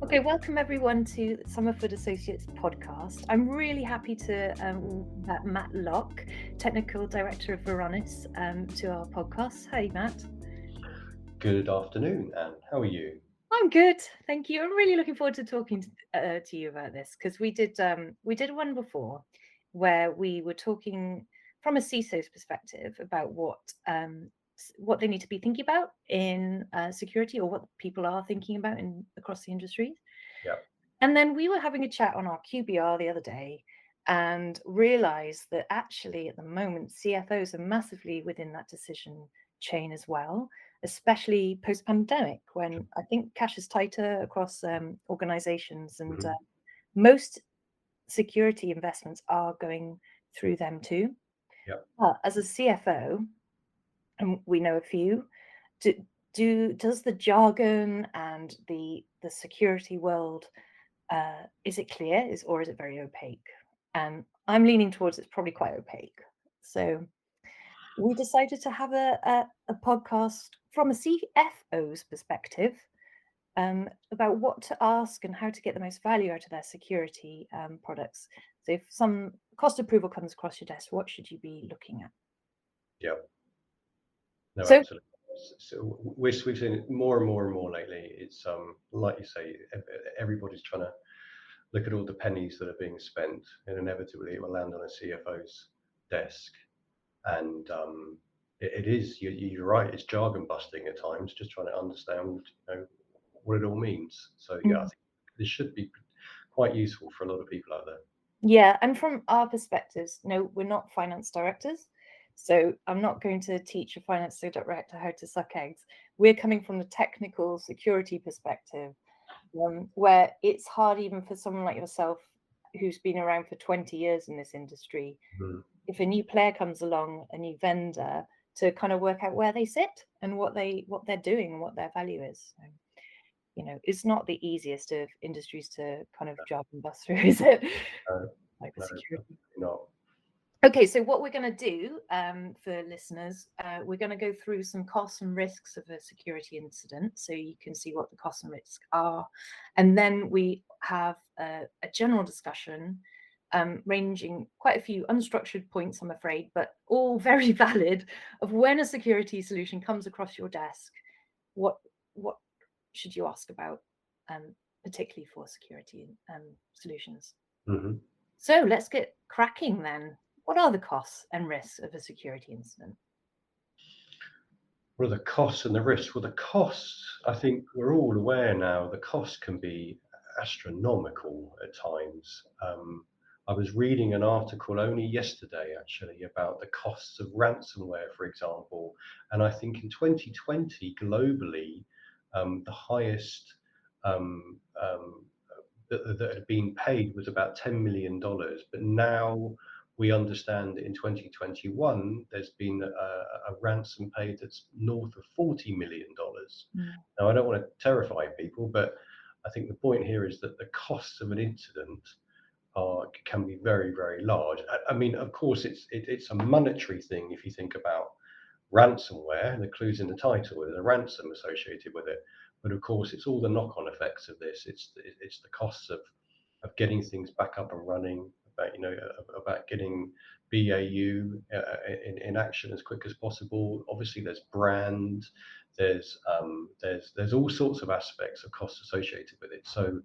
Okay, welcome everyone to Somerford Associates podcast. I'm really happy to welcome Matt Locke, Technical Director of Varonis, to our podcast. Hey, Matt. Good afternoon, Anne. How are you? I'm good, thank you. I'm really looking forward to talking to you about this because we did one before where we were talking from a CISO's perspective about what they need to be thinking about in security, or what people are thinking about in across the industries. Yeah. And then we were having a chat on our QBR the other day and realized that actually at the moment CFOs are massively within that decision chain as well, especially post-pandemic, when I think cash is tighter across organizations, and hmm most security investments are going through them too. Yeah. But as a CFO, and we know a few, do, does the jargon and the security world, is it clear, or is it very opaque? And I'm leaning towards it's probably quite opaque. So we decided to have a podcast from a CFO's perspective, about what to ask and how to get the most value out of their security products. So if some cost approval comes across your desk, what should you be looking at? Yeah. No, So absolutely. So we've seen it more and more and more lately. It's like you say, everybody's trying to look at all the pennies that are being spent, and inevitably it will land on a CFO's desk. And it is you're right. It's jargon busting at times, just trying to understand, what it all means. So yeah, I mm, think this should be quite useful for a lot of people out there. yeah, and from our perspectives, no, we're not finance directors. So I'm not going to teach a finance director how to suck eggs. We're coming from the technical security perspective, where it's hard even for someone like yourself who's been around for 20 years in this industry, Mm. if a new player comes along, a new vendor, to kind of work out where they sit and what they're doing and what their value is. So, it's not the easiest of industries to kind of job and bust through, is it? No, no, Cybersecurity. not. Okay, so what we're going to do, for listeners, we're going to go through some costs and risks of a security incident so you can see what the costs and risks are. And then we have a general discussion, ranging quite a few unstructured points, I'm afraid, but all very valid, of when a security solution comes across your desk, what what should you ask about, particularly for security solutions. Mhm. So let's get cracking then. What are the costs and risks of a security incident? What are the costs and the risks? Well, the costs, I think we're all aware now, the costs can be astronomical at times. I was reading an article only yesterday, actually, about the costs of ransomware, for example. And I think in 2020, globally, the highest um, um, that had been paid was about $10 million. But now we understand that in 2021, there's been a ransom paid that's north of $40 million. Mm. Now, I don't want to terrify people, but I think the point here is that the costs of an incident can be very, very large. I mean, of course, it's a monetary thing if you think about ransomware. The clue's in the title. There's a ransom associated with it, but of course, it's all the knock-on effects of this. It's the costs of getting things back up and running, about getting BAU in action as quick as possible. Obviously, there's brand, there's all sorts of aspects of costs associated with it. So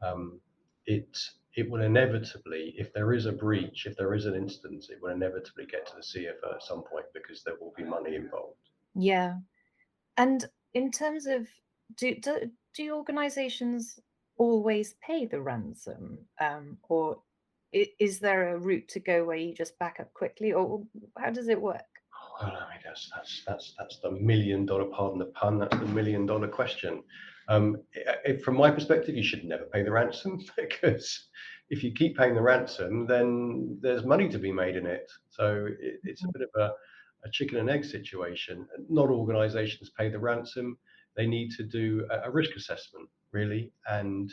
um, it it will inevitably, if there is a breach, if there is an instance, it will inevitably get to the CFO at some point because there will be money involved. Yeah. And in terms of, do organizations always pay the ransom? Or is there a route to go where you just back up quickly? Or how does it work? Well, I mean, that's the $1 million, pardon the pun, that's the $1 million question. From my perspective, you should never pay the ransom because if you keep paying the ransom, then there's money to be made in it. So it's a bit of a chicken and egg situation. Not organizations pay the ransom. They need to do a risk assessment, really. And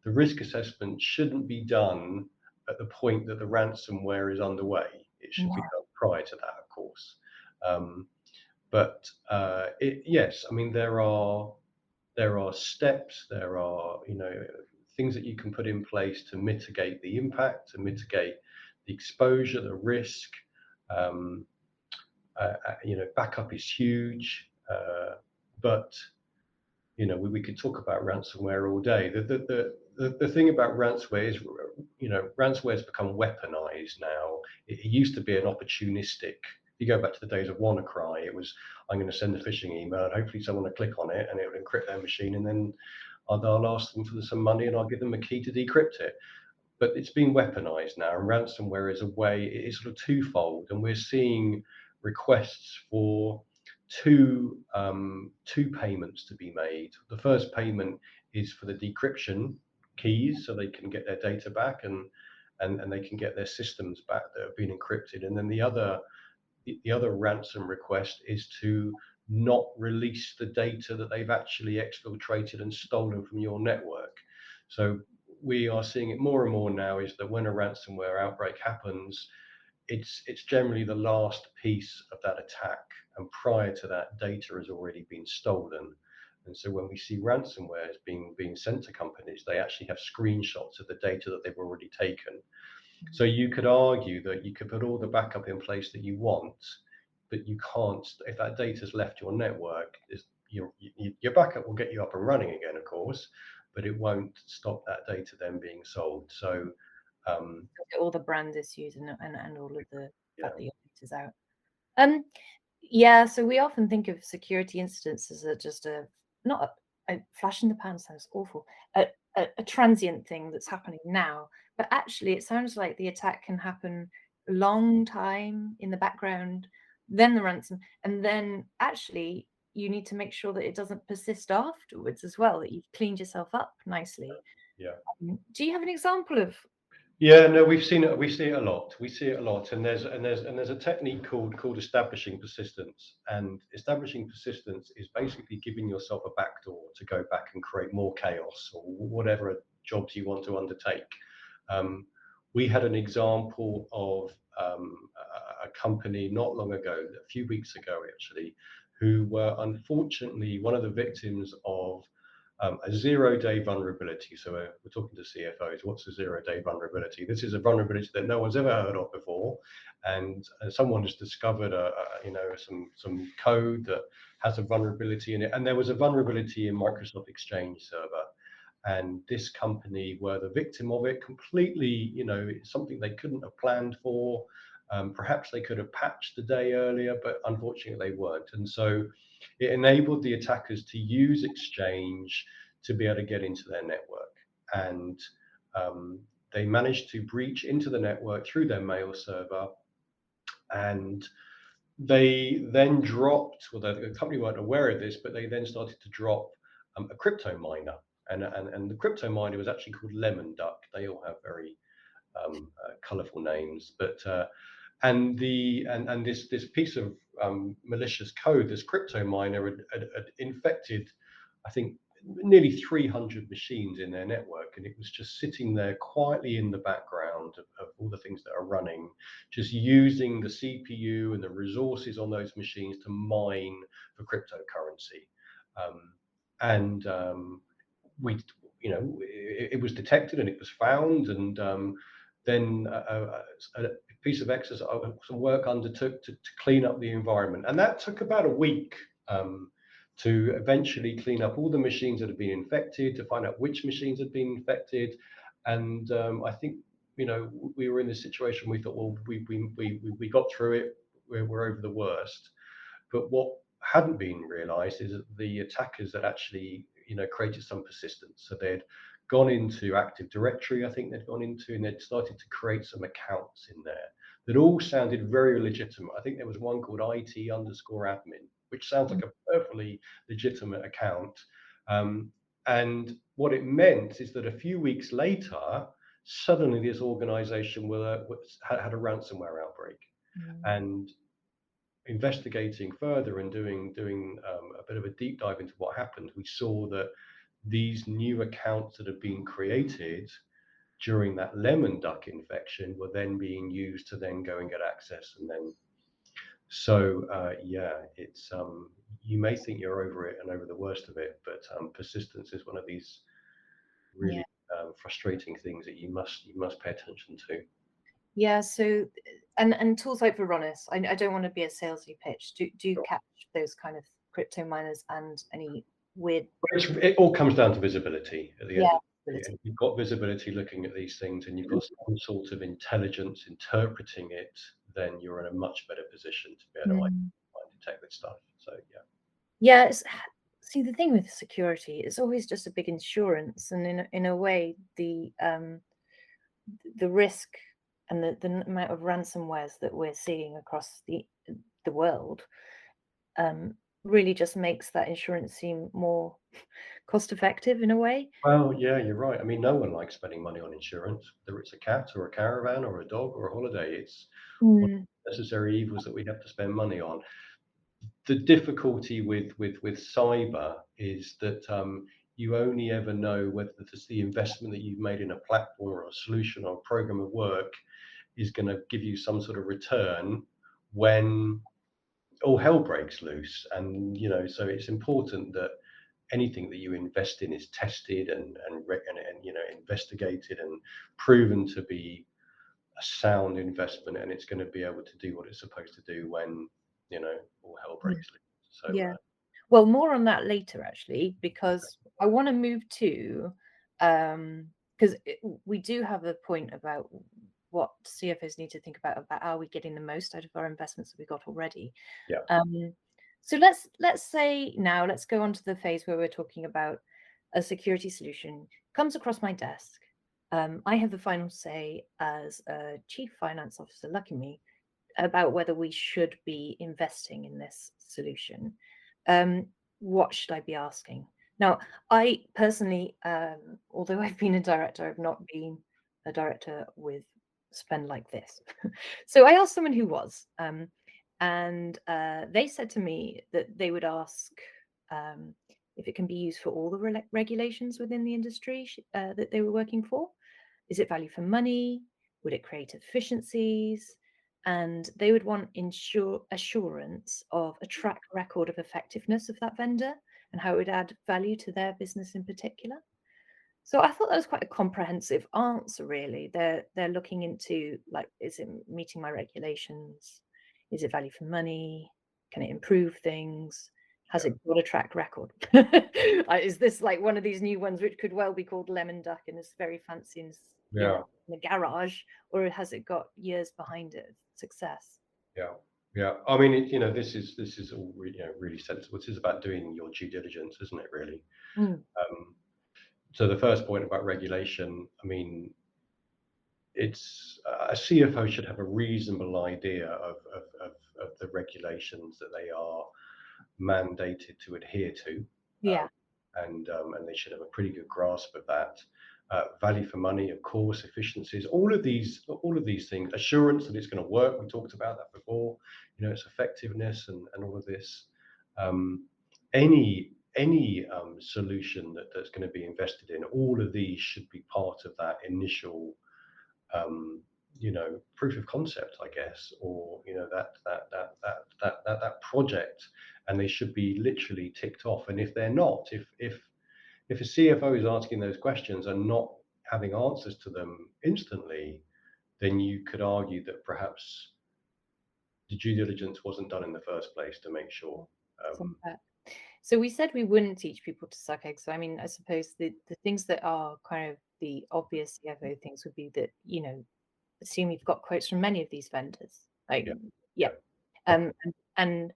the risk assessment shouldn't be done at the point that the ransomware is underway. It should be Yeah. done prior to that, of course. Um, but yes, I mean, there are there are steps, there are, things that you can put in place to mitigate the impact, to mitigate the exposure, the risk. Um, Backup is huge, but we could talk about ransomware all day. The thing about ransomware is, ransomware has become weaponized now. It used to be an opportunistic. If you go back to the days of WannaCry, it was, I'm going to send a phishing email and hopefully someone will click on it and it will encrypt their machine, and then I'll ask them for some money and I'll give them a key to decrypt it. But it's been weaponized now, and ransomware is a way, it is sort of twofold, and we're seeing requests for two payments to be made. The first payment is for the decryption keys, so they can get their data back, and they can get their systems back that have been encrypted. And then the other ransom request is to not release the data that they've actually exfiltrated and stolen from your network. So we are seeing it more and more now, is that when a ransomware outbreak happens, it's generally the last piece of that attack, and prior to that, data has already been stolen. And so when we see ransomwares being sent to companies, they actually have screenshots of the data that they've already taken. So you could argue that you could put all the backup in place that you want, but you can't, if that data's left your network, your backup will get you up and running again, of course, but it won't stop that data then being sold. So all the brand issues and all of the yeah, fact that your data's out. Yeah, so we often think of security incidents as just not a flash in the pan, sounds awful, a transient thing that's happening now. But actually, it sounds like the attack can happen a long time in the background, then the ransom, and then actually you need to make sure that it doesn't persist afterwards as well, that you've cleaned yourself up nicely. yeah. Do you have an example of? Yeah, no, we've seen it. We see it a lot. We see it a lot, and there's a technique called establishing persistence. And establishing persistence is basically giving yourself a backdoor to go back and create more chaos or whatever jobs you want to undertake. Um, we had an example of a company not long ago, a few weeks ago actually, who were unfortunately one of the victims of a zero-day vulnerability. So we're talking to CFOs. What's a zero-day vulnerability? This is a vulnerability that no one's ever heard of before, and someone has discovered some code that has a vulnerability in it. And there was a vulnerability in Microsoft Exchange Server, and this company were the victim of it completely. It's something they couldn't have planned for. Perhaps they could have patched the day earlier, but unfortunately they weren't. And so it enabled the attackers to use Exchange to be able to get into their network. And they managed to breach into the network through their mail server. And they then dropped, well, the company weren't aware of this, but they then started to drop a crypto miner. And the crypto miner was actually called Lemon Duck. They all have very colorful names, but this piece of malicious code, this crypto miner had infected, I think, nearly 300 machines in their network, and it was just sitting there quietly in the background of all the things that are running, just using the CPU and the resources on those machines to mine for cryptocurrency. And we, it was detected and it was found, and then a piece of exercise, some work undertook to clean up the environment, and that took about a week to eventually clean up all the machines that had been infected, to find out which machines had been infected. And I think, we were in this situation. We thought, well, we got through it. We're over the worst. But what hadn't been realised is that the attackers had actually, created some persistence. So they'd gone into Active Directory, I think they'd gone into, and they'd started to create some accounts in there that all sounded very legitimate. I think there was one called IT_admin, which sounds like a perfectly legitimate account. And what it meant is that a few weeks later, suddenly this organization had a ransomware outbreak. And investigating further and doing a bit of a deep dive into what happened, we saw that these new accounts that had been created during that lemon duck infection were then being used to then go and get access. And then So yeah, it's you may think you're over it and over the worst of it, but persistence is one of these Yeah. really frustrating things that you must pay attention to. Yeah. So, and tools like Varonis, I don't want to be a salesy pitch. Do you Sure. catch those kind of crypto miners and any weird, It all comes down to visibility at the yeah, end of the day. And ability? if you've got visibility looking at these things and you've got some sort of intelligence interpreting it, then you're in a much better position to be able to Mm. identify and detect this stuff. So yeah. Yeah. See, the thing with security, it's always just a big insurance, and in a way, the risk and the amount of ransomwares that we're seeing across the world um, really just makes that insurance seem more cost effective in a way. Well, yeah, you're right. I mean, no one likes spending money on insurance, whether it's a cat or a caravan or a dog or a holiday. It's one of Mm, the necessary evils that we have to spend money on. The difficulty with cyber is that you only ever know whether the investment that you've made in a platform or a solution or a program of work is going to give you some sort of return when all hell breaks loose. And so it's important that anything that you invest in is tested and investigated and proven to be a sound investment, and it's going to be able to do what it's supposed to do when all hell mm, breaks loose. So yeah. Well, more on that later, actually, because I want to move to, because we do have a point about what CFOs need to think about are we getting the most out of our investments that we got already. yeah, Um, so let's say now let's go on to the phase where we're talking about a security solution comes across my desk. I have the final say as a chief finance officer, lucky me, about whether we should be investing in this solution. Um, what should I be asking? Now, I personally, although I've been a director, I've not been a director with spend like this. So I asked someone who was, and they said to me that they would ask if it can be used for all the regulations within the industry that they were working for. Is it value for money? Would it create efficiencies? And they would want assurance of a track record of effectiveness of that vendor and how it would add value to their business in particular. So I thought that was quite a comprehensive answer, really. They're looking into, like, is it meeting my regulations? Is it value for money? Can it improve things? Has yeah, it got a track record? Is this like one of these new ones which could well be called Lemon Duck and is very fancy and yeah, in the garage, or has it got years behind it of success? yeah, yeah. I mean, this is all really sensible. This is about doing your due diligence, isn't it? Really. Mm, Um, so the first point about regulation, I mean, it's a CFO should have a reasonable idea of the regulations that they are mandated to adhere to, yeah. and they should have a pretty good grasp of that. Value for money, of course, efficiencies, all of these things, assurance that it's going to work. We talked about that before. Its effectiveness and all of this. Um, any solution that's going to be invested in, all of these should be part of that initial um, proof of concept, I guess, or that project, and they should be literally ticked off. And if they're not, if a CFO is asking those questions and not having answers to them instantly, then you could argue that perhaps the due diligence wasn't done in the first place to make sure. Some Um, of that. So we said we wouldn't teach people to suck eggs. So I mean, I suppose the things that are kind of the obvious CFO things would be that, assume you've got quotes from many of these vendors. Like, yeah, yeah. yeah, of course, And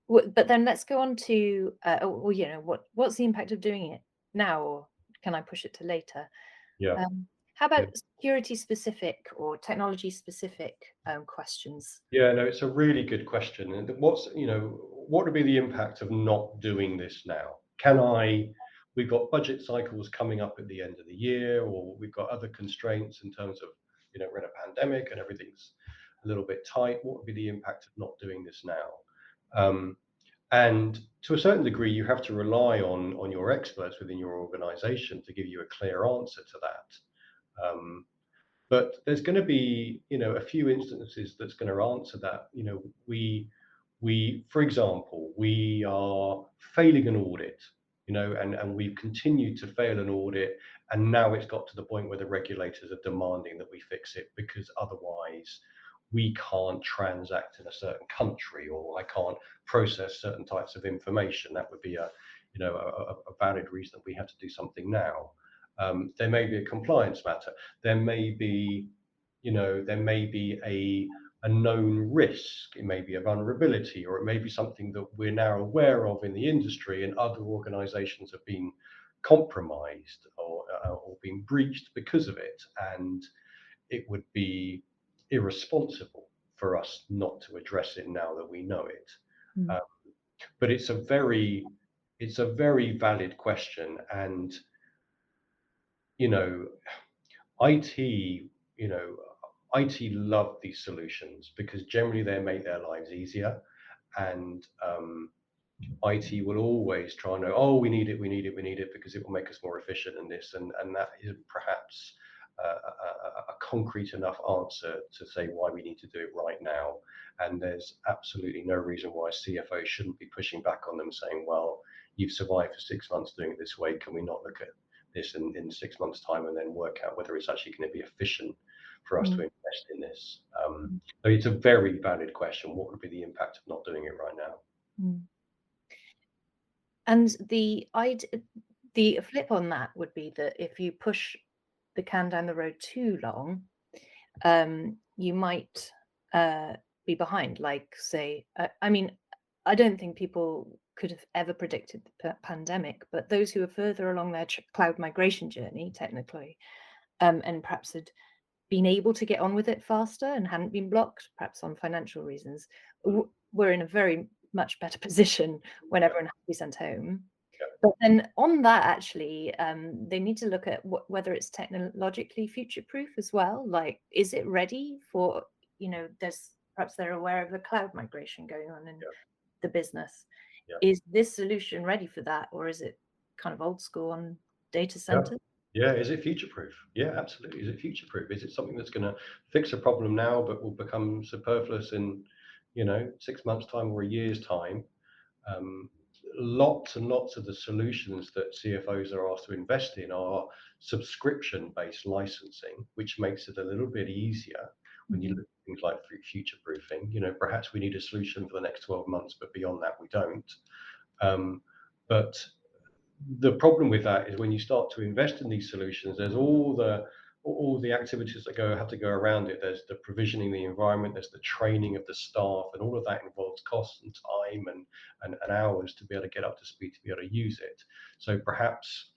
but then let's go on to well, what's the impact of doing it now, or can I push it to later? yeah. How Yeah. about security specific or technology specific questions? Yeah, no, it's a really good question. And what would be the impact of not doing this now? We've got budget cycles coming up at the end of the year, or we've got other constraints in terms of, we're in a pandemic and everything's a little bit tight. What would be the impact of not doing this now? And to a certain degree, you have to rely on your experts within your organization to give you a clear answer to that. Um, But there's going to be, a few instances that's going to answer that. For example, we are failing an audit, and we've continued to fail an audit, and now it's got to the point where the regulators are demanding that we fix it because otherwise we can't transact in a certain country, or I can't process certain types of information. That would be a valid reason that we have to do something now. There may be a compliance matter. There may be, a known risk. It may be a vulnerability, or it may be something that we're now aware of in the industry, and other organisations have been compromised or been breached because of it, and it would be irresponsible for us not to address it now that we know it. Mm. Uh, but it's a very valid question, and you know IT, you know, IT love these solutions because generally they make their lives easier, and IT will always try and know, oh, we need it, we need it, we need it because it will make us more efficient in this, and that is perhaps a concrete enough answer to say why we need to do it right now. And there's absolutely no reason why CFO shouldn't be pushing back on them, saying, well, you've survived for 6 months doing it this way. Can we not look at this in 6 months' time and then work out whether it's actually going to be efficient for us to Mm. invest in this? Mm. So it's a very valid question. What would be the impact of not doing it right now? Mm. And the flip on that would be that if you push the can down the road too long, you might be behind. Like, say, I mean, I don't think people could have ever predicted the pandemic, but those who are further along their cloud migration journey, technically, and perhaps had been able to get on with it faster and hadn't been blocked, perhaps on financial reasons, were in a very much better position when Yeah, everyone had to be sent home. yeah, But then on that, actually, they need to look at whether it's technologically future-proof as well. Like, is it ready for, there's perhaps they're aware of the cloud migration going on in yeah, the business. yeah. Is this solution ready for that, or is it kind of old school on data Yeah. centers? Yeah. Is it future proof? Yeah, absolutely. Is it future proof? Is it something that's going to fix a problem now but will become superfluous in, 6 months' time or a year's time? Um, Lots and lots of the solutions that CFOs are asked to invest in are subscription-based licensing, which makes it a little bit easier when you Mhm. look at things like future proofing. Perhaps we need a solution for the next 12 months, but beyond that, we don't. But the problem with that is when you start to invest in these solutions, there's all the activities that have to go around it. There's the provisioning the environment, there's the training of the staff, and all of that involves costs and time and hours to be able to get up to speed to be able to use it. So perhaps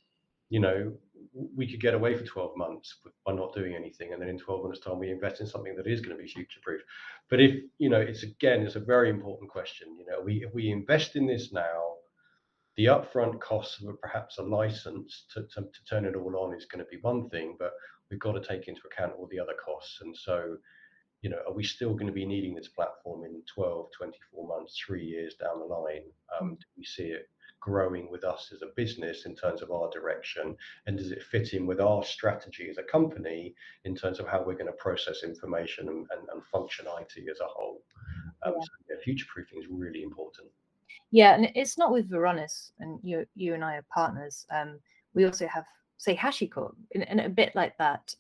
we could get away for 12 months by not doing anything, and then in 12 months time we invest in something that is going to be future proof. But it's a very important question. If we invest in this now, the upfront costs of perhaps a license to turn it all on is going to be one thing, but we've got to take into account all the other costs. And so, are we still going to be needing this platform in 12, 24 months, 3 years down the line? Mm. Do we see it growing with us as a business in terms of our direction? And does it fit in with our strategy as a company in terms of how we're going to process information and function IT as a whole? Yeah. So, yeah, future proofing is really important. Yeah, and it's not with Varonis, and you and I are partners. We also have, say, HashiCorp, and a bit like that.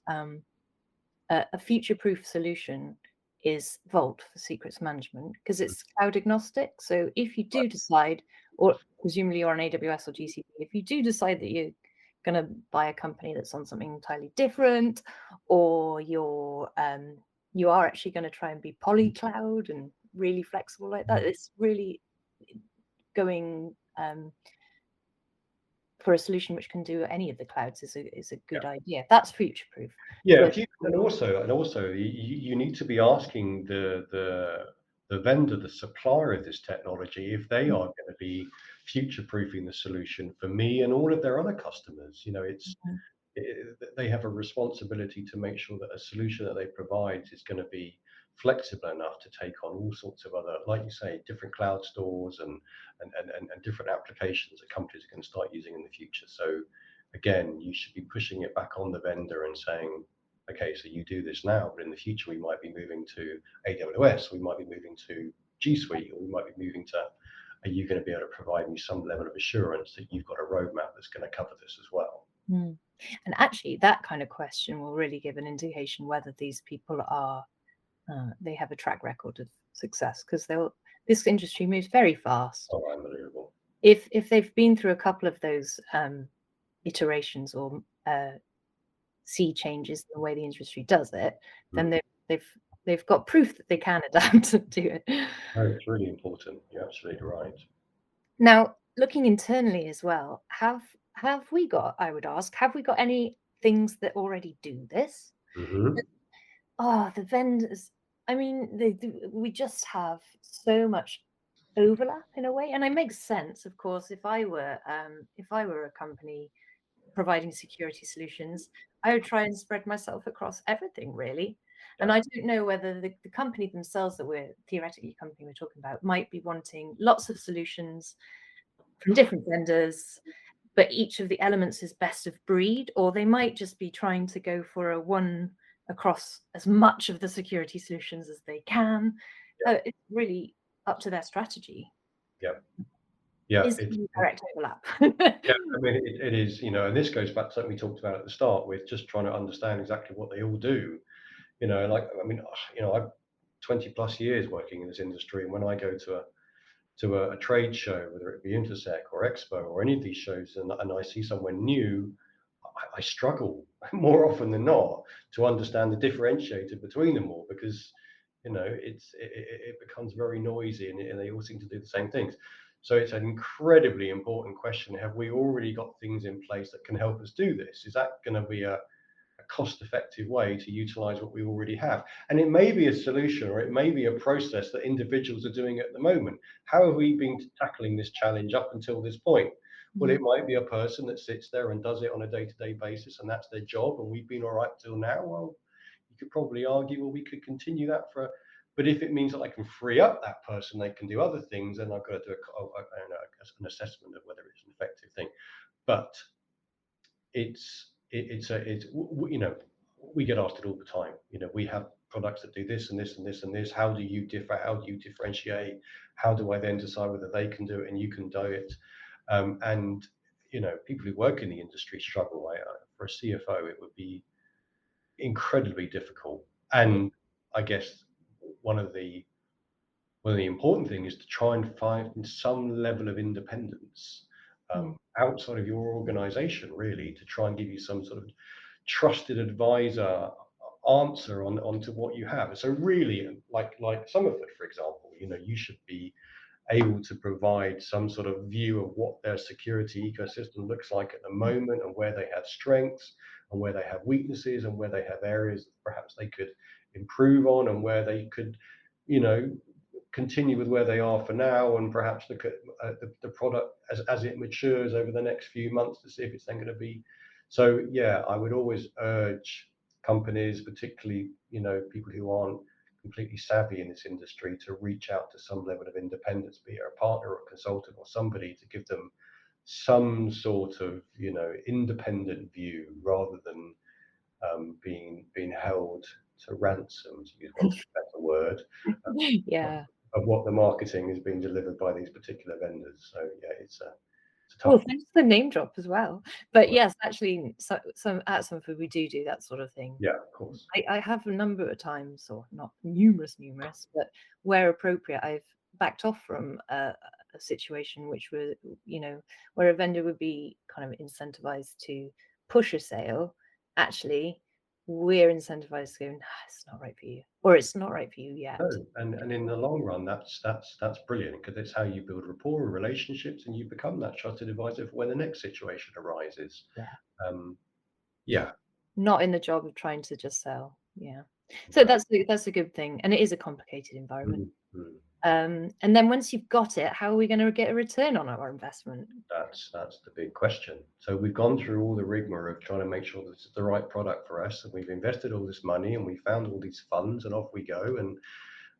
A future-proof solution is Vault for secrets management because it's cloud agnostic. So if you do decide, or presumably you're on AWS or GCP, if you do decide that you're going to buy a company that's on something entirely different, or you are actually going to try and be polycloud and really flexible like that, it's really going for a solution which can do any of the clouds is a good idea. That's future proof. Yeah, But if you, and also you need to be asking the vendor, the supplier of this technology, if they are going to be future proofing the solution for me and all of their other customers. They have a responsibility to make sure that a solution that they provide is going to be flexible enough to take on all sorts of other, like you say, different cloud stores and different applications that companies are going to start using in the future. So again, you should be pushing it back on the vendor and saying, okay, so you do this now, but in the future we might be moving to AWS, we might be moving to G Suite, or we might be moving to, are you going to be able to provide me some level of assurance that you've got a roadmap that's going to cover this as well? Mm. And actually, that kind of question will really give an indication whether these people are they have a track record of success, because this industry moves very fast. Oh, unbelievable. If they've been through a couple of those iterations or sea changes in the way the industry does it, then Mm. they've got proof that they can adapt to it. No, it's really important. You're absolutely right. Now, looking internally as well, have we got, I would ask, have we got any things that already do this? Hmm. Oh, the vendors. I mean, we just have so much overlap in a way, and it makes sense, of course. If I were a company providing security solutions, I would try and spread myself across everything, really. And Yeah. I don't know whether the company themselves that we're theoretically company we're talking about might be wanting lots of solutions from different vendors, but each of the elements is best of breed, or they might just be trying to go for a one across as much of the security solutions as they can. Yeah. It's really up to their strategy. Yeah. Yeah. Is there direct overlap? Yeah, I mean, it is, and this goes back to something we talked about at the start with just trying to understand exactly what they all do. Like, I mean, I've 20 plus years working in this industry, and when I go to a trade show, whether it be Intersec or Expo or any of these shows, and I see someone new, I struggle more often than not to understand the differentiator between them all, because it becomes very noisy, and they all seem to do the same things. So it's an incredibly important question. Have we already got things in place that can help us do this? Is that going to be a cost-effective way to utilize what we already have? And it may be a solution, or it may be a process that individuals are doing at the moment. How have we been tackling this challenge up until this point? Well, Mm. it might be a person that sits there and does it on a day-to-day basis, and that's their job, and we've been all right till now. Well, you could probably argue, well, we could continue that for, but if it means that I can free up that person, they can do other things, then I've got to do an assessment of whether it's an effective thing. But we get asked it all the time. We have products that do this and this and this and this. How do you differ? How do you differentiate? How do I then decide whether they can do it and you can do it? And people who work in the industry struggle. For a CFO, it would be incredibly difficult. Yeah. And I guess one of the important things is to try and find some level of independence Mm. outside of your organization, really, to try and give you some sort of trusted advisor answer onto what you have. So really, like Somerford, for example, you should be able to provide some sort of view of what their security ecosystem looks like at the moment, and where they have strengths and where they have weaknesses, and where they have areas that perhaps they could improve on, and where they could, you know, continue with where they are for now, and perhaps look at the product as it matures over the next few months to see if it's then going to be. So yeah, I would always urge companies, particularly people who aren't completely savvy in this industry, to reach out to some level of independence, be it a partner or a consultant or somebody, to give them some sort of independent view, rather than being held to ransom, to use one better word, Yeah. of what the marketing is being delivered by these particular vendors. So yeah, it's a tough Well, one. thanks for the name drop as well. But yes, actually, some at Somerford we do that sort of thing. Yeah, of course. I have a number of times, or not numerous, but where appropriate, I've backed off from a situation which was, where a vendor would be kind of incentivized to push a sale. Actually, we're incentivized to go, nah, it's not right for you, or it's not right for you yet. No, and in the long run, that's brilliant, because it's how you build rapport and relationships, and you become that trusted advisor for when the next situation arises. Yeah. Um, yeah, Not in the job of trying to just sell. Yeah. So exactly. that's a good thing, and it is a complicated environment. Mm, mm. And then once you've got it, how are we going to get a return on our investment? That's the big question. So we've gone through all the rigmarole of trying to make sure that it's the right product for us, and we've invested all this money, and we found all these funds, and off we go.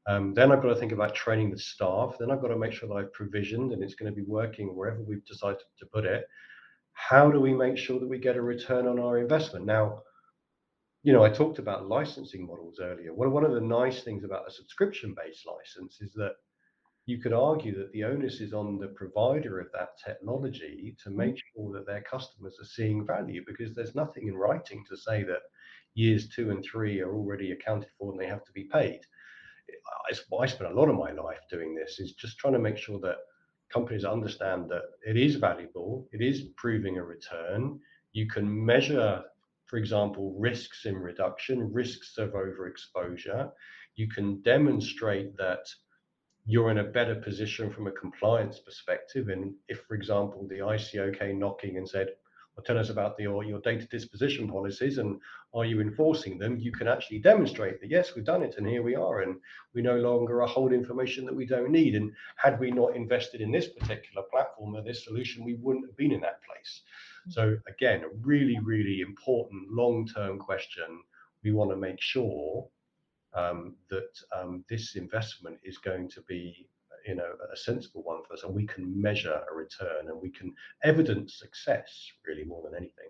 And then I've got to think about training the staff. Then I've got to make sure that I've provisioned and it's going to be working wherever we've decided to put it. How do we make sure that we get a return on our investment? Now, I talked about licensing models earlier. One of the nice things about a subscription-based license is that you could argue that the onus is on the provider of that technology to Mhm. make sure that their customers are seeing value, because there's nothing in writing to say that years 2 and 3 are already accounted for and they have to be paid. I spent a lot of my life doing this, is just trying to make sure that companies understand that it is valuable, it is proving a return. You can measure, for example, risks in reduction, risks of overexposure. You can demonstrate that you're in a better position from a compliance perspective. And if, for example, the ICO came knocking and said, well, tell us about your data disposition policies and are you enforcing them, you can actually demonstrate that, yes, we've done it and here we are. And we no longer hold information that we don't need. And had we not invested in this particular platform or this solution, we wouldn't have been in that place. So again, a really, really important long-term question. We want to make sure that this investment is going to be, a sensible one for us, and we can measure a return and we can evidence success really more than anything.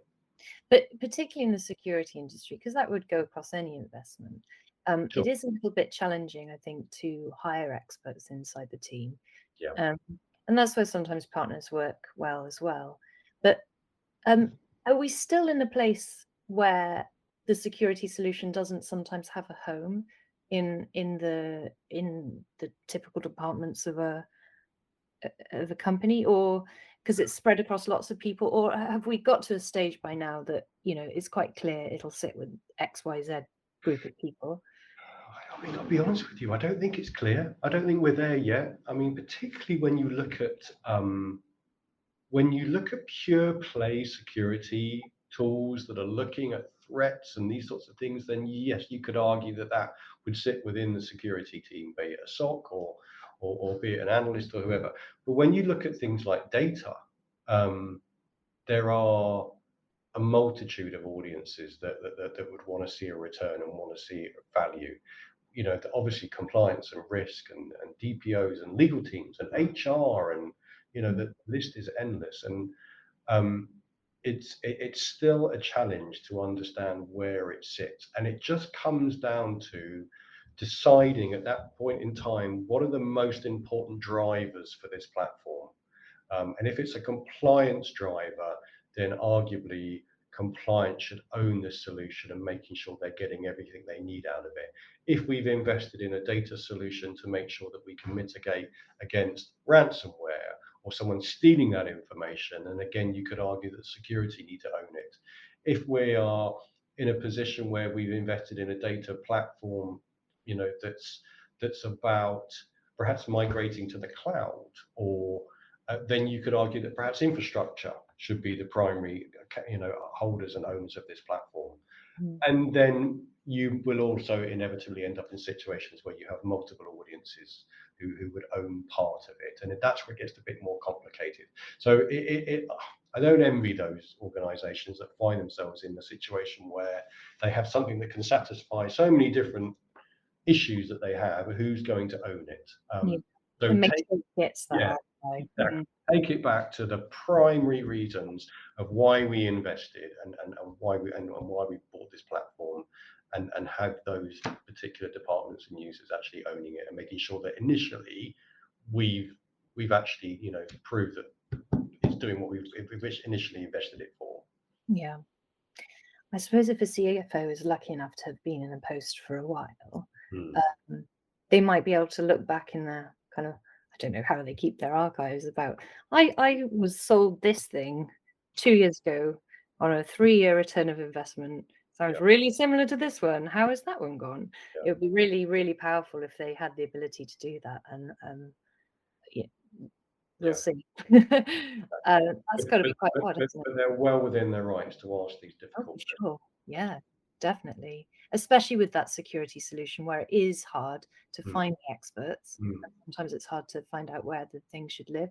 But particularly in the security industry, because that would go across any investment, Sure. it is a little bit challenging, I think, to hire experts inside the team. Yeah. Um, and that's where sometimes partners work well as well. But um, are we still in a place where the security solution doesn't sometimes have a home in the typical departments of a company, or because it's spread across lots of people, or have we got to a stage by now that it's quite clear it'll sit with XYZ group of people? I mean, I'll be honest with you, I don't think it's clear. I don't think we're there yet. I mean, particularly when you look at pure play security tools that are looking at threats and these sorts of things, then yes, you could argue that that would sit within the security team, be it a SOC or be it an analyst or whoever. But when you look at things like data, there are a multitude of audiences that would want to see a return and want to see value. Obviously compliance and risk and DPOs and legal teams and HR, and Mm. the list is endless. And um, it's still a challenge to understand where it sits, and it just comes down to deciding at that point in time what are the most important drivers for this platform. And if it's a compliance driver, then arguably compliance should own the solution and making sure they're getting everything they need out of it. If we've invested in a data solution to make sure that we can mitigate against ransomware or someone stealing that information, and again, you could argue that security need to own it. If we are in a position where we've invested in a data platform, that's about perhaps migrating to the cloud, or then you could argue that perhaps infrastructure should be the primary, holders and owners of this platform. Mm. And then you will also inevitably end up in situations where you have multiple audiences who would own part of it, and that's where it gets a bit more complicated. So I don't envy those organisations that find themselves in the situation where they have something that can satisfy so many different issues that they have. Who's going to own it? Yeah. So And make take sure it gets that yeah, out right. exactly. Take it back to the primary reasons of why we invested, and why we bought this platform, and have those particular departments and users actually owning it and making sure that initially we've we've actually proved that it's doing what we've initially invested it for. Yeah. I suppose if a CFO is lucky enough to have been in a post for a while, Hmm. um, they might be able to look back in their kind of, I don't know how they keep their archives about, I was sold this thing 2 years ago on a 3-year return of investment. Sounds Yeah, really similar to this one. How has that one gone? yeah, It would be really, really powerful if they had the ability to do that. And yeah, we'll yeah. see. That's got to be quite hard, hasn't it? But they're well within their rights to ask these Oh, for difficult sure. Yeah, definitely. Especially with that security solution where it is hard to questions. find the experts. Mm, mm, And sometimes it's hard to find out where the thing should live.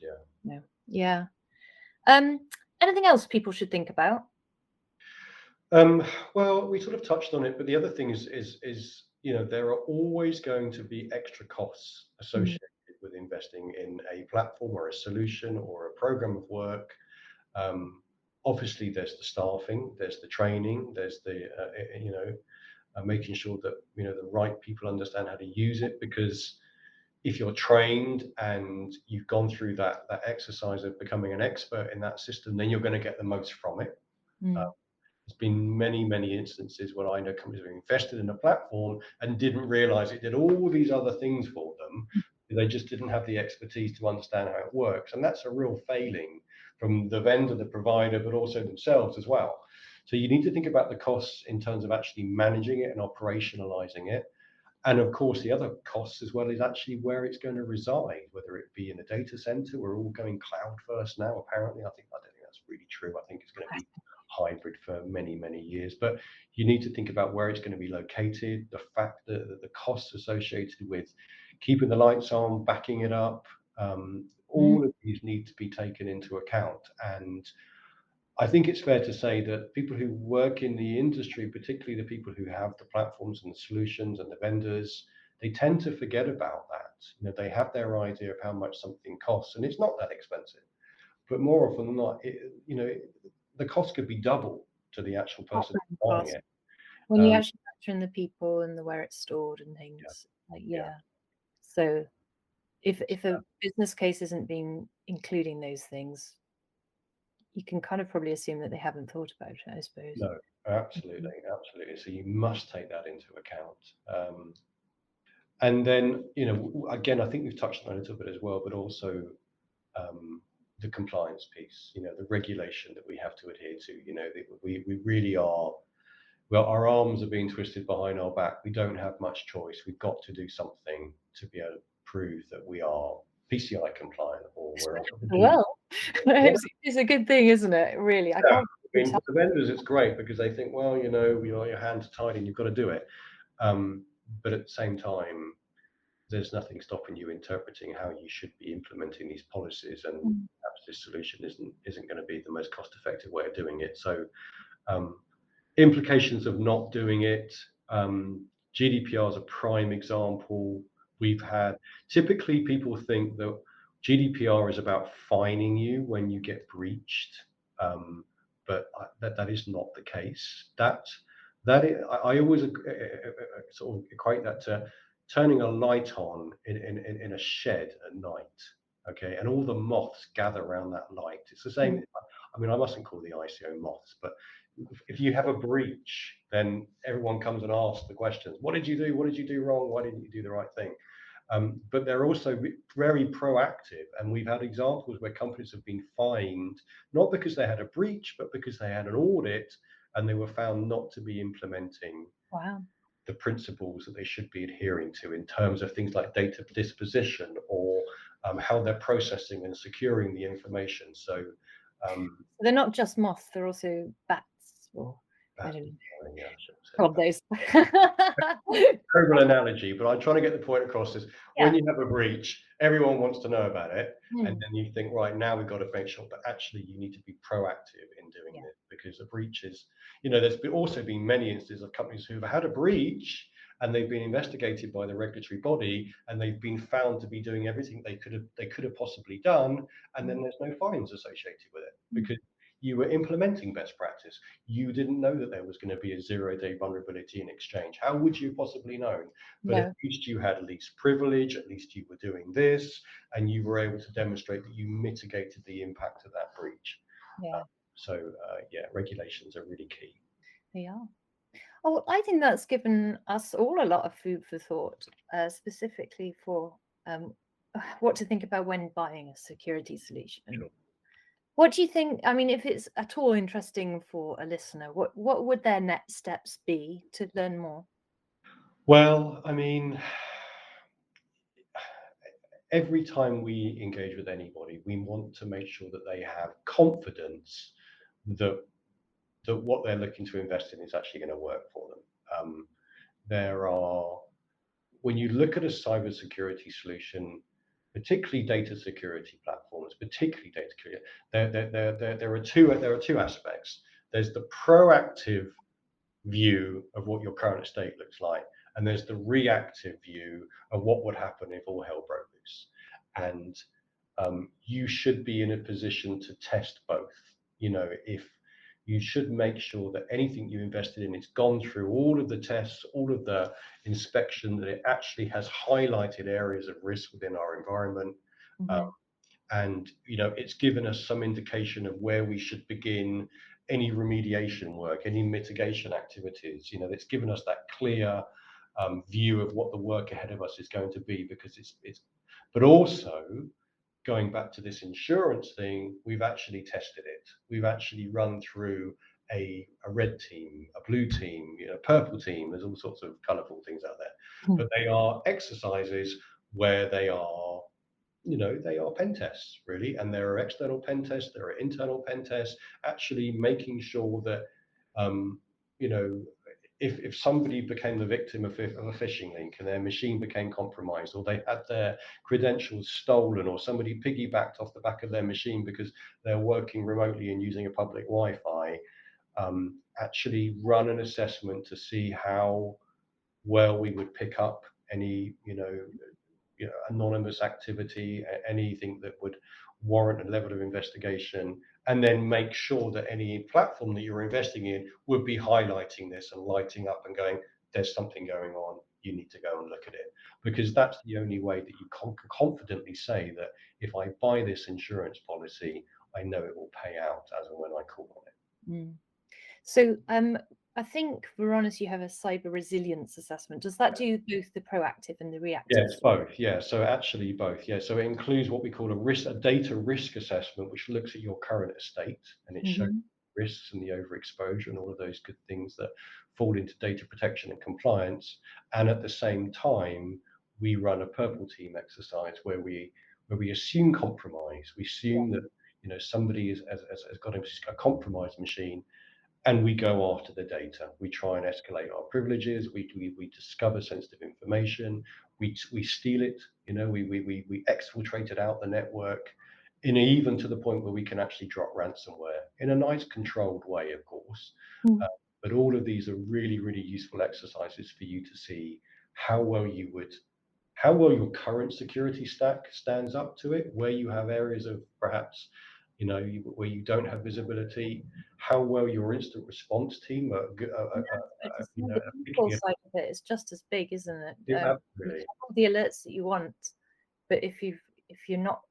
yeah. No. Yeah. Um, anything else people should think about? Um, well, we sort of touched on it, but the other thing is there are always going to be extra costs Mm, associated with investing in a platform or a solution or a program of work. Um, Obviously, there's the staffing, there's the training, there's the making sure that the right people understand how to use it, because if you're trained and you've gone through that exercise of becoming an expert in that system, then you're going to get the most from it. Uh, Mm. there's been many instances where I know companies have invested in a platform and didn't realize it did all these other things for them. They just didn't have the expertise to understand how it works. And that's a real failing from the vendor, the provider, but also themselves as well. So you need to think about the costs in terms of actually managing it and operationalizing it. And of course, the other costs as well is actually where it's going to reside, whether it be in a data center. We're all going cloud first now, apparently. I don't think that's really true. I think it's going to be hybrid for many years. But you need to think about where it's going to be located, the fact that the costs associated with keeping the lights on, backing it up. Mm. All of these need to be taken into account. And I think it's fair to say that people who work in the industry, particularly the people who have the platforms and the solutions and the vendors, they tend to forget about that. They have their idea of how much something costs, and it's not that expensive. But more often than not, the cost could be double to the actual person Operating buying cost. it. When you Um, actually factor in the people and the where it's stored and yeah, things, like, yeah, yeah. So if yeah. a business case isn't being including those things, you can kind of probably assume that they haven't thought about it, I suppose. No, absolutely. So you must take that into account. And then, again, I think we've touched on it a little bit as well, but also um, the compliance piece, the regulation that we have to adhere to. We really are, well, our arms are being twisted behind our back. We don't have much choice. We've got to do something to be able to prove that we are PCI compliant, or we're Especially up for to the G. world. Yeah, It's a good thing, isn't it? Really, I I can't believe mean, for the vendors, it's great because they think, well, your hands are tied and you've got to do it. Um, but at the same time, there's nothing stopping you interpreting how you should be implementing these policies, and Mm. perhaps this solution isn't going to be the most cost effective way of doing it. So um, implications of not doing it. GDPR is a prime example. We've had typically people think that GDPR is about fining you when you get breached, but that is not the case. I always sort of equate that to turning a light on in a shed at night. Okay, and all the moths gather around that light. It's the Mm. same. I mean, I mustn't call the ICO moths, but if you have a breach, then everyone comes and asks the questions. What did you do? What did you do wrong? Why didn't you do the right thing? But they're also very proactive. And we've had examples where companies have been fined, not because they had a breach, but because they had an audit and they were found not to be implementing Wow. the principles that they should be adhering to in terms of things like data disposition, or how they're processing and securing the information. So um, So they're not just moths; they're also bats. Or I that's, don't know. yeah, I should have said God, that. those. Terrible analogy, but I'm trying to get the point across is when Yeah. you have a breach, everyone wants to know about it. And Mm. then you think, right, now we've got to make sure, but actually you need to be proactive in doing Yeah. this, because a breach is, also been many instances of companies who've had a breach and they've been investigated by the regulatory body and they've been found to be doing everything they could have possibly done. And Mm. then there's no fines associated with it Mm. because you were implementing best practice. You didn't know that there was going to be a 0-day vulnerability in Exchange. How would you possibly know? But at No. least you had least privilege, at least you were doing this, and you were able to demonstrate that you mitigated the impact of that breach. Yeah, Yeah, regulations are really key. they are. Oh, well, I think that's given us all a lot of food for thought, specifically for um, what to think about when buying a security solution. Sure. What do you think? I mean, if it's at all interesting for a listener, what would their next steps be to learn more? Well, I mean, every time we engage with anybody, we want to make sure that they have confidence that what they're looking to invest in is actually going to work for them. There are When you look at a cybersecurity solution, particularly data security platforms, particularly data security, there are two aspects. There's the proactive view of what your current estate looks like, and there's the reactive view of what would happen if all hell broke loose. And you should be in a position to test both. if you should make sure that anything you invested in, it's gone through all of the tests, all of the inspection, that it actually has highlighted areas of risk within our environment. Mhm. And it's given us some indication of where we should begin any remediation work, any mitigation activities. It's given us that clear view of what the work ahead of us is going to be, because it's but also, going back to this insurance thing, we've actually tested it. We've actually run through a red team, a blue team, purple team. There's all sorts of colourful things out there, Hmm. but they are exercises where they are pen tests, really, and there are external pen tests, there are internal pen tests, actually making sure that, um, you know, if somebody became the victim of a phishing link and their machine became compromised, or they had their credentials stolen, or somebody piggybacked off the back of their machine because they're working remotely and using a public Wi-Fi, actually run an assessment to see how well we would pick up any, anonymous activity, anything that would warrant a level of investigation, and then make sure that any platform that you're investing in would be highlighting this and lighting up and going, there's something going on, you need to go and look at it. Because that's the only way that you can confidently say that if I buy this insurance policy, I know it will pay out as and when I call on it. Mm. So I think, Varonis, you have a cyber resilience assessment. Does that do both the proactive and the Yeah, reactive? it's both. Yeah, so actually both. Yeah, so it includes what we call a data risk assessment, which looks at your current estate, and it shows Hmm. risks and the overexposure and all of those good things that fall into data protection and compliance. And at the same time, we run a purple team exercise where we assume compromise. We assume that somebody has got a compromised machine, and we go after the data. We try and escalate our privileges. We discover sensitive information. We steal it. We exfiltrate it out the network, and even to the point where we can actually drop ransomware in a nice controlled way, of course. Mm. Uh, but all of these are really, really useful exercises for you to see how well your current security stack stands up to it, where you have areas of perhaps, where you don't have visibility, how well your incident response team Yeah, but it's are the people picking it side of it is just as big, isn't it? up. You have Absolutely. all the alerts that you want, but if you're not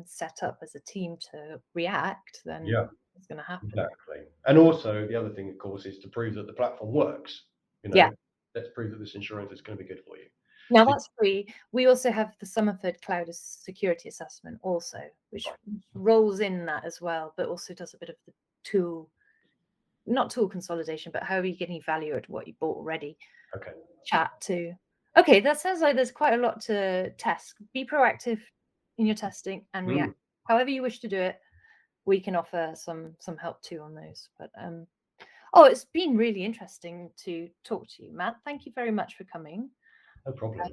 set up as a team to react, then Yeah, it's going to happen. exactly. And also the other thing, of course, is to prove that the platform works. You Yeah. know, let's prove that this insurance is going to be good for you. Now So, that's free. We also have the Somerford Cloud Security Assessment also, which right, rolls in that as well, but also does a bit of the tool, not tool consolidation, but how are you getting value at what you bought already? okay. Chat too. Okay, that sounds like there's quite a lot to test. Be proactive in your testing and Mm, react however you wish to do it. We can offer some help too on those. But oh, it's been really interesting to talk to you, Matt. Thank you very much for coming. no problem.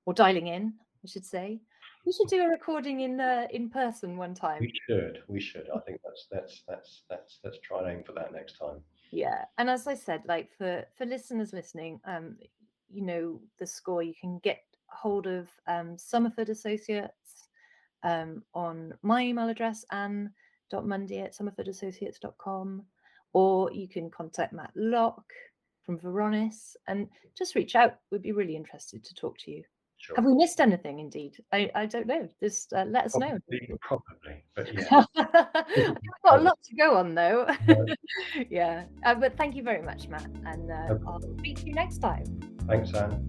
Or dialing in, I should say. We should do a recording in person one time. We should. I think let's try and aim for that next time. Yeah, and as I said, like for listeners listening, the score, you can get hold of Somerford Associates on my email address, ann.mundy@somerfordassociates.com, or you can contact Matt Locke from Varonis and just reach out. We'd be really interested to talk to you. Sure. Have we missed anything? Indeed, I don't know. Just let us know. Probably, but yeah. I've got a lot to go on though. No, Yeah, but thank you very much, Matt, and no I'll problem. speak to you next time. Thanks, Anne.